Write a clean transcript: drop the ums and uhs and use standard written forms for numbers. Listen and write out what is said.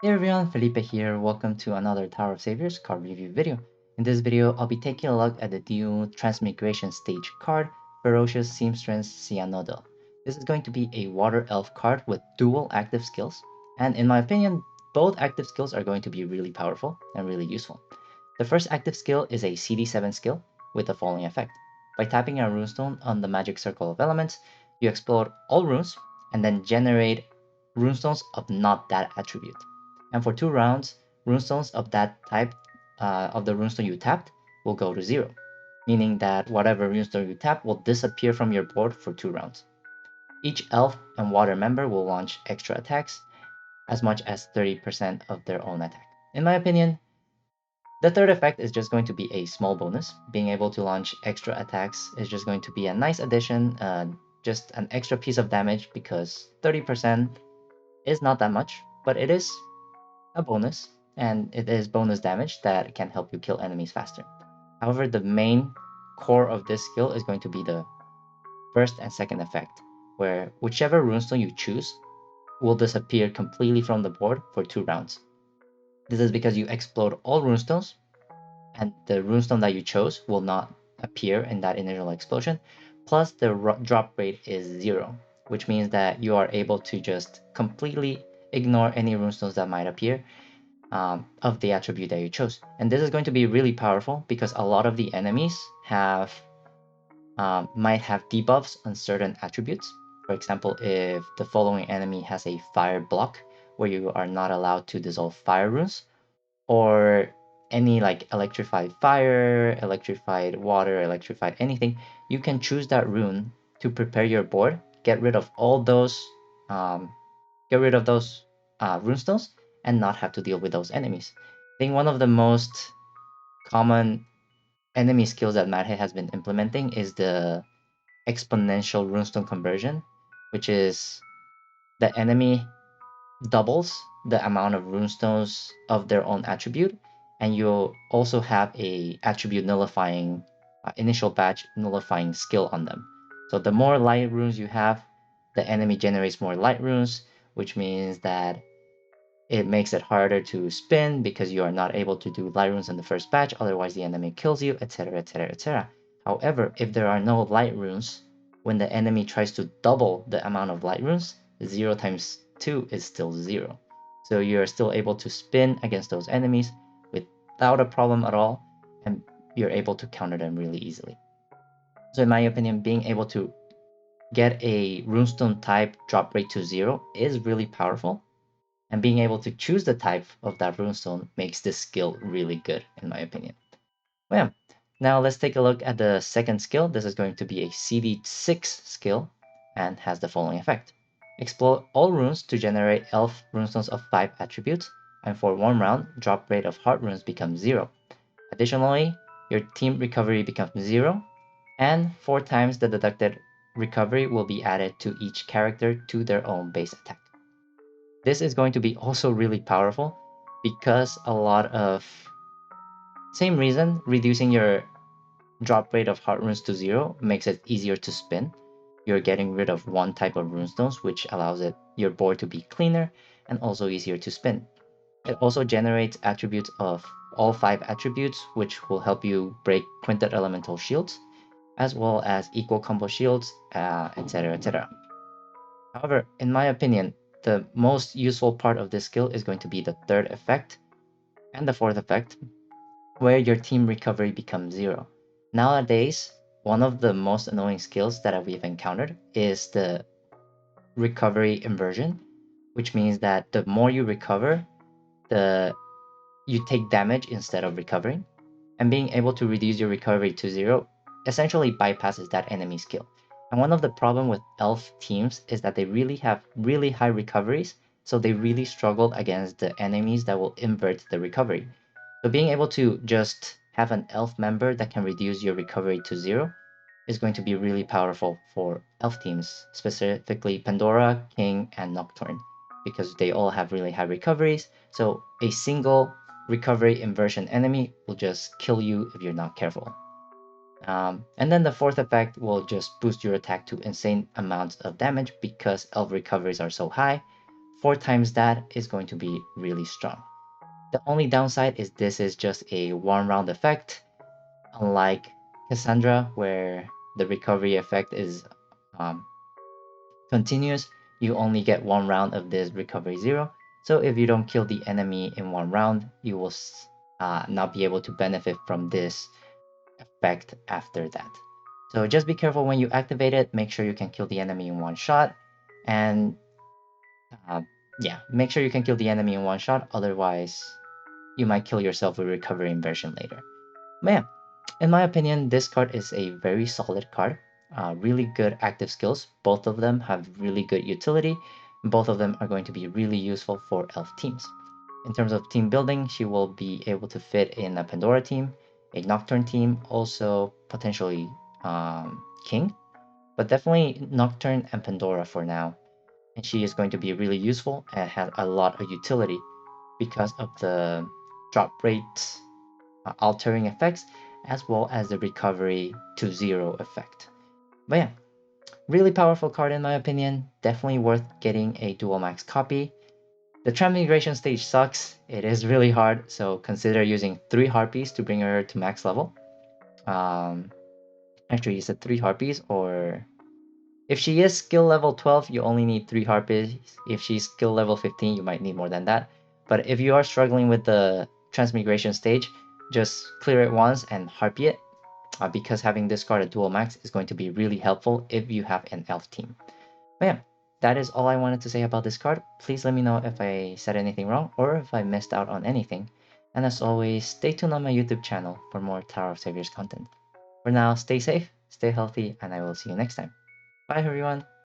Hey everyone, Felipe here. Welcome to another Tower of Saviors card review video. In this video, I'll be taking a look at the new Transmigration Stage card, Ferocious Seamstress Siannodel. This is going to be a Water Elf card with dual active skills, and in my opinion, both active skills are going to be really powerful and really useful. The first active skill is a CD7 skill with the following effect. By tapping a runestone on the magic circle of elements, you explode all runes and then generate runestones of not that attribute. And for 2 rounds, runestones of that type of the runestone you tapped will go to 0, meaning that whatever runestone you tap will disappear from your board for 2 rounds. Each elf and water member will launch extra attacks, as much as 30% of their own attack. In my opinion, the third effect is just going to be a small bonus. Being able to launch extra attacks is just going to be a nice addition, just an extra piece of damage because 30% is not that much, but it is a bonus, and it is bonus damage that can help you kill enemies faster. However, the main core of this skill is going to be the first and second effect, where whichever runestone you choose will disappear completely from the board for 2 rounds. This is because you explode all runestones, and the runestone that you chose will not appear in that initial explosion. Plus, the drop rate is 0, which means that you are able to just completely ignore any runestones that might appear of the attribute that you chose. And this is going to be really powerful because a lot of the enemies might have debuffs on certain attributes. For example, if the following enemy has a fire block where you are not allowed to dissolve fire runes, or any like electrified fire, electrified water, electrified anything, you can choose that rune to prepare your board, um, get rid of those runestones, and not have to deal with those enemies. I think one of the most common enemy skills that Madhead has been implementing is the exponential runestone conversion, which is the enemy doubles the amount of runestones of their own attribute, and you also have a attribute nullifying initial batch nullifying skill on them. So the more light runes you have, the enemy generates more light runes, which means that it makes it harder to spin because you are not able to do light runes in the first batch, otherwise the enemy kills you, etc, etc, etc. However, if there are no light runes, when the enemy tries to double the amount of light runes, 0 times 2 is still 0. So you're still able to spin against those enemies without a problem at all, and you're able to counter them really easily. So in my opinion, being able to get a runestone type drop rate to 0 is really powerful, and being able to choose the type of that runestone makes this skill really good, in my opinion. Well, yeah. Now let's take a look at the second skill. This is going to be a CD6 skill and has the following effect. Explore all runes to generate elf runestones of 5 attributes, and for 1 round, drop rate of heart runes becomes 0. Additionally, your team recovery becomes 0, and 4 times the deducted recovery will be added to each character to their own base attack. This is going to be also really powerful because a lot of same reason, reducing your drop rate of heart runes to 0 makes it easier to spin. You're getting rid of one type of runestones, which allows your board to be cleaner and also easier to spin. It also generates attributes of all 5 attributes, which will help you break quintet elemental shields, as well as equal combo shields, etc, etc. However, in my opinion, the most useful part of this skill is going to be the third effect and the fourth effect, where your team recovery becomes 0. Nowadays, one of the most annoying skills that we've encountered is the recovery inversion, which means that the more you recover, the you take damage instead of recovering, and being able to reduce your recovery to 0 essentially bypasses that enemy skill. And one of the problem with elf teams is that they really have really high recoveries, so they really struggle against the enemies that will invert the recovery. So being able to just have an elf member that can reduce your recovery to 0 is going to be really powerful for elf teams, specifically Pandora, King, and Nocturne, because they all have really high recoveries. So a single recovery inversion enemy will just kill you if you're not careful. And then the fourth effect will just boost your attack to insane amounts of damage because elf recoveries are so high. 4 times that is going to be really strong. The only downside is this is just a 1 round effect, unlike Cassandra, where the recovery effect is um, continuous. You only get 1 round of this recovery 0. So if you don't kill the enemy in 1 round, you will not be able to benefit from this effect after that. So just be careful when you activate it. Make sure you can kill the enemy in 1 shot. And uh, yeah, make sure you can kill the enemy in 1 shot. Otherwise, you might kill yourself with recovery inversion later. But yeah, in my opinion, this card is a very solid card. Really good active skills. Both of them have really good utility. Both of them are going to be really useful for elf teams. In terms of team building, she will be able to fit in a Pandora team, a Nocturne team, also potentially King, but definitely Nocturne and Pandora for now. And she is going to be really useful and has a lot of utility because of the drop rate altering effects, as well as the recovery to 0 effect. But yeah, really powerful card in my opinion. Definitely worth getting a dual max copy. The transmigration stage sucks. It is really hard, so consider using 3 harpies to bring her to max level. Um, Actually, you said 3 harpies, or if she is skill level 12, you only need 3 harpies. If she's skill level 15, you might need more than that. But if you are struggling with the transmigration stage, just clear it once and harpy it, because having this card at dual max is going to be really helpful if you have an elf team. But yeah, that is all I wanted to say about this card. Please let me know if I said anything wrong or if I missed out on anything. And as always, stay tuned on my YouTube channel for more Tower of Saviors content. For now, stay safe, stay healthy, and I will see you next time. Bye everyone!